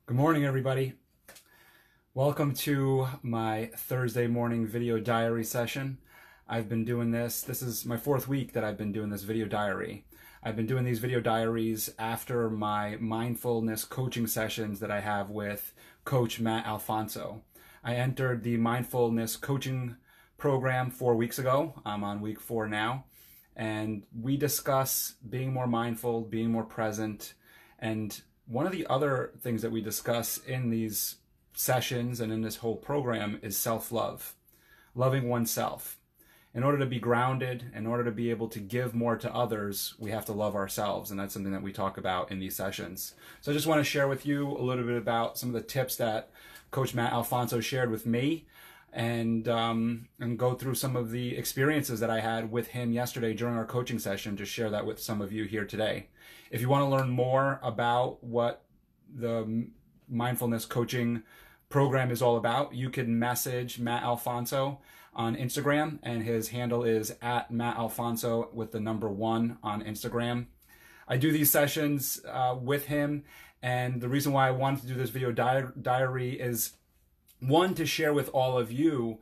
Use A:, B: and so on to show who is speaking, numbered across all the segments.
A: Good morning, everybody. Welcome to my Thursday morning video diary session. I've been doing this is my fourth week that I've been doing this video diary. I've been doing these video diaries after my mindfulness coaching sessions that I have with Coach Matt Alfonso. I entered the mindfulness coaching program 4 weeks ago. I'm on week 4 now. And we discuss being more mindful, being more present, and one of the other things that we discuss in these sessions and in this whole program is self-love, loving oneself. In order to be grounded, in order to be able to give more to others, we have to love ourselves, and that's something that we talk about in these sessions. So I just want to share with you a little bit about some of the tips that Coach Matt Alfonso shared with me, and go through some of the experiences that I had with him yesterday during our coaching session to share that with some of you here today. If you want to learn more about what the mindfulness coaching program is all about, you can message Matt Alfonso on Instagram, and his handle is @MattAlfonso with the number 1 on Instagram. I do these sessions with him, and the reason why I wanted to do this video diary is, one, to share with all of you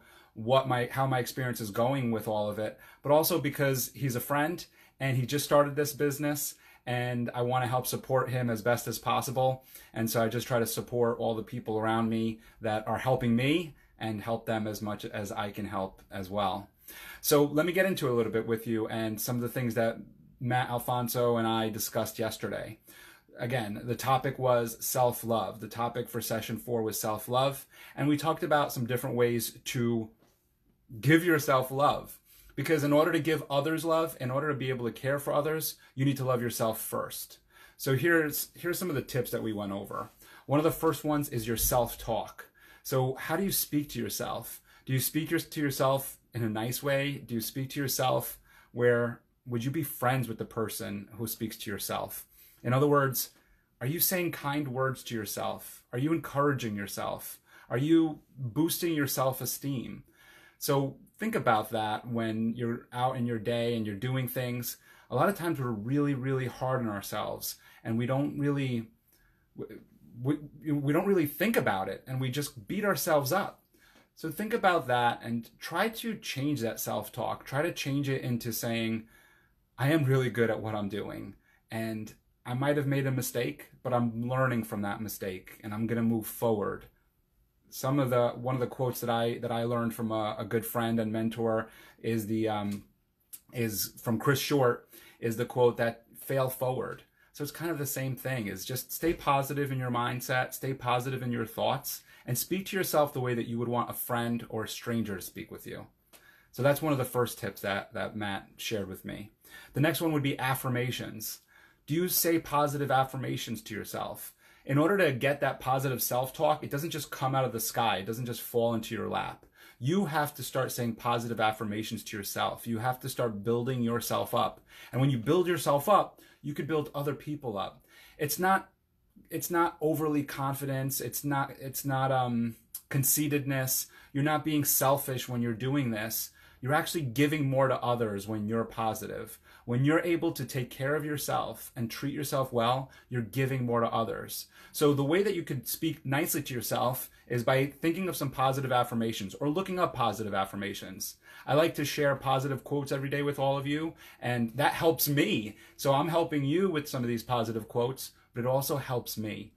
A: how my experience is going with all of it, but also because he's a friend and he just started this business, and I want to help support him as best as possible. And so I just try to support all the people around me that are helping me and help them as much as I can help as well. So let me get into a little bit with you and some of the things that Matt Alfonso and I discussed yesterday. Again, the topic was self-love. The topic for session 4 was self-love. And we talked about some different ways to give yourself love. Because in order to give others love, in order to be able to care for others, you need to love yourself first. So here's some of the tips that we went over. One of the first ones is your self-talk. So how do you speak to yourself? Do you speak to yourself in a nice way? Do you speak to yourself where would you be friends with the person who speaks to yourself? In other words, are you saying kind words to yourself? Are you encouraging yourself? Are you boosting your self-esteem? So think about that when you're out in your day and you're doing things. A lot of times we're really, really hard on ourselves, and we don't really think about it, and we just beat ourselves up. So think about that and try to change that self-talk. Try to change it into saying, I am really good at what I'm doing, and I might have made a mistake, but I'm learning from that mistake, and I'm going to move forward. One of the quotes that I learned from a good friend and mentor is from Chris Short, is the quote that fail forward. So it's kind of the same thing, is just stay positive in your mindset, stay positive in your thoughts, and speak to yourself the way that you would want a friend or a stranger to speak with you. So that's one of the first tips that Matt shared with me. The next one would be affirmations. Do you say positive affirmations to yourself? In order to get that positive self-talk, it doesn't just come out of the sky. It doesn't just fall into your lap. You have to start saying positive affirmations to yourself. You have to start building yourself up. And when you build yourself up, you could build other people up. It's not overly confidence. It's not conceitedness. You're not being selfish when you're doing this. You're actually giving more to others when you're positive. When you're able to take care of yourself and treat yourself well, you're giving more to others. So the way that you could speak nicely to yourself is by thinking of some positive affirmations or looking up positive affirmations. I like to share positive quotes every day with all of you, and that helps me. So I'm helping you with some of these positive quotes, but it also helps me.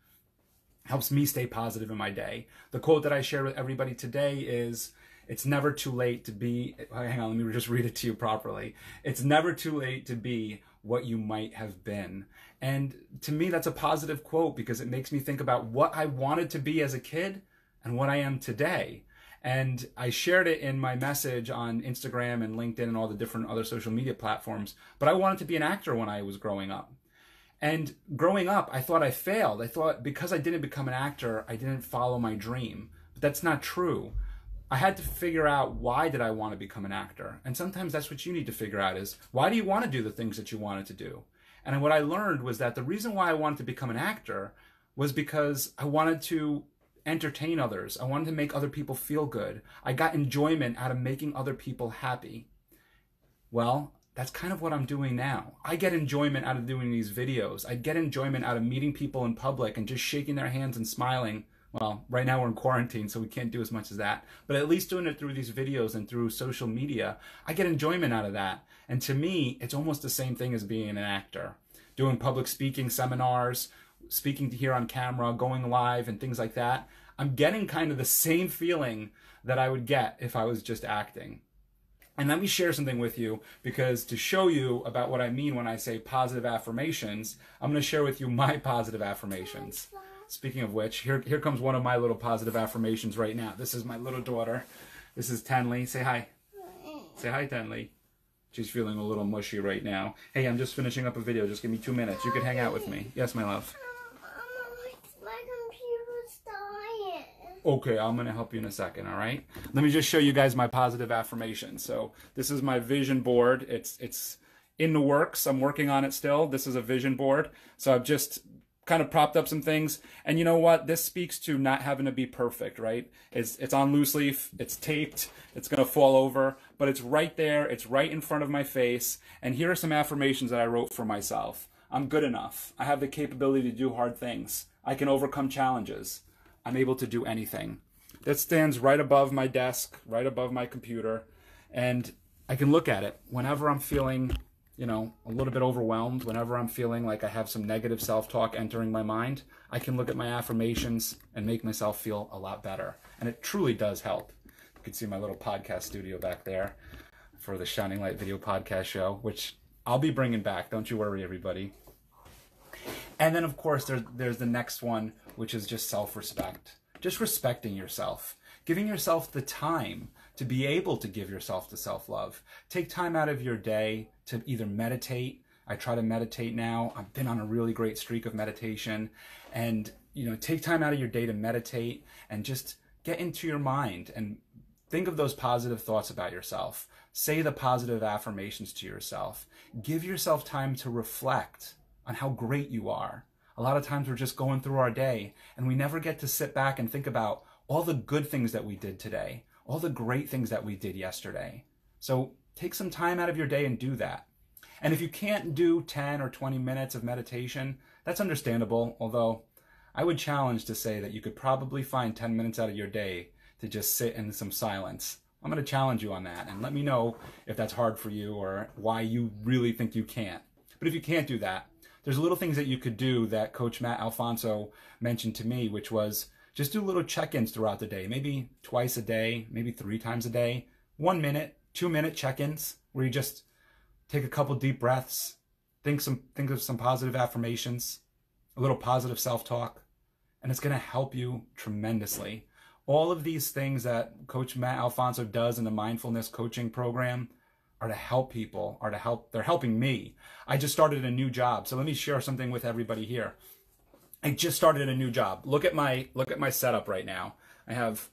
A: Helps me stay positive in my day. The quote that I share with everybody today is, it's never too late to be, hang on, let me just read it to you properly. It's never too late to be what you might have been. And to me, that's a positive quote because it makes me think about what I wanted to be as a kid and what I am today. And I shared it in my message on Instagram and LinkedIn and all the different other social media platforms. But I wanted to be an actor when I was growing up. And growing up, I thought I failed. I thought because I didn't become an actor, I didn't follow my dream. But that's not true. I had to figure out, why did I want to become an actor? And sometimes that's what you need to figure out is, why do you want to do the things that you wanted to do? And what I learned was that the reason why I wanted to become an actor was because I wanted to entertain others. I wanted to make other people feel good. I got enjoyment out of making other people happy. Well, that's kind of what I'm doing now. I get enjoyment out of doing these videos. I get enjoyment out of meeting people in public and just shaking their hands and smiling. Well, right now we're in quarantine, so we can't do as much as that. But at least doing it through these videos and through social media, I get enjoyment out of that. And to me, it's almost the same thing as being an actor. Doing public speaking seminars, speaking here on camera, going live and things like that. I'm getting kind of the same feeling that I would get if I was just acting. And let me share something with you, because to show you about what I mean when I say positive affirmations, I'm going to share with you my positive affirmations. Speaking of which, here comes one of my little positive affirmations right now. This is my little daughter. This is Tenley. Say hi. Say hi, Tenley. She's feeling a little mushy right now. Hey, I'm just finishing up a video. Just give me 2 minutes. You can hang out with me. Yes, my love.
B: My computer's dying.
A: Okay, I'm going to help you in a second, all right? Let me just show you guys my positive affirmation. So this is my vision board. It's in the works. I'm working on it still. This is a vision board. So I've just kind of propped up some things. And you know what? This speaks to not having to be perfect, right? It's on loose leaf. It's taped. It's going to fall over. But it's right there. It's right in front of my face. And here are some affirmations that I wrote for myself. I'm good enough. I have the capability to do hard things. I can overcome challenges. I'm able to do anything. That stands right above my desk, right above my computer, and I can look at it whenever I'm feeling, a little bit overwhelmed, whenever I'm feeling like I have some negative self-talk entering my mind. I can look at my affirmations and make myself feel a lot better, and it truly does help. You can see my little podcast studio back there for the Shining Light Video Podcast Show, which I'll be bringing back. Don't you worry, everybody. And then, of course, there's the next one, which is just self-respect. Just respecting yourself. Giving yourself the time to be able to give yourself the self-love. Take time out of your day to either meditate. I try to meditate now. I've been on a really great streak of meditation. And, take time out of your day to meditate and just get into your mind and think of those positive thoughts about yourself. Say the positive affirmations to yourself. Give yourself time to reflect on how great you are. A lot of times we're just going through our day and we never get to sit back and think about all the good things that we did today, all the great things that we did yesterday. So take some time out of your day and do that. And if you can't do 10 or 20 minutes of meditation, that's understandable, although I would challenge to say that you could probably find 10 minutes out of your day to just sit in some silence. I'm going to challenge you on that, and let me know if that's hard for you or why you really think you can't. But if you can't do that, there's little things that you could do that Coach Matt Alfonso mentioned to me, which was just do little check-ins throughout the day, maybe twice a day, maybe 3 times a day, 1 minute, 2-minute check-ins where you just take a couple deep breaths, think of some positive affirmations, a little positive self-talk, and it's going to help you tremendously. All of these things that Coach Matt Alfonso does in the mindfulness coaching program are to help people, they're helping me. I just started a new job. So let me share something with everybody here. I just started a new job. Look at my setup right now. I have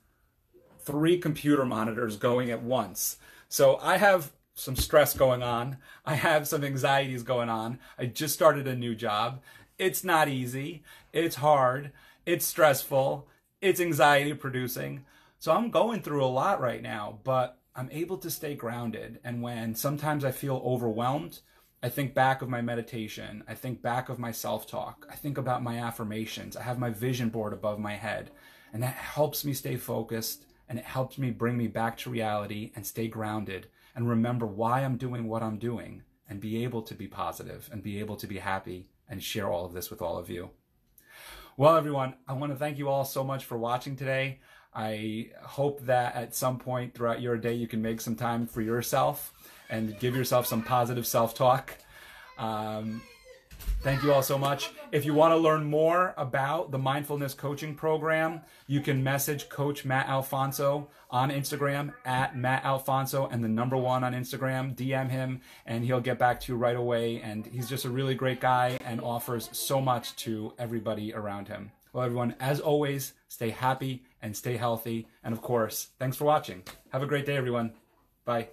A: 3 computer monitors going at once. So I have some stress going on. I have some anxieties going on. I just started a new job. It's not easy. It's hard. It's stressful. It's anxiety producing. So I'm going through a lot right now, but I'm able to stay grounded. And when sometimes I feel overwhelmed, I think back of my meditation. I think back of my self-talk. I think about my affirmations. I have my vision board above my head. And that helps me stay focused, and it helps me bring me back to reality and stay grounded and remember why I'm doing what I'm doing and be able to be positive and be able to be happy and share all of this with all of you. Well, everyone, I want to thank you all so much for watching today. I hope that at some point throughout your day you can make some time for yourself and give yourself some positive self-talk. Thank you all so much. If you want to learn more about the mindfulness coaching program, you can message Coach Matt Alfonso on Instagram at Matt Alfonso and the #1 on Instagram. DM him and he'll get back to you right away. And he's just a really great guy and offers so much to everybody around him. Well, everyone, as always, stay happy and stay healthy. And of course, thanks for watching. Have a great day, everyone. Bye.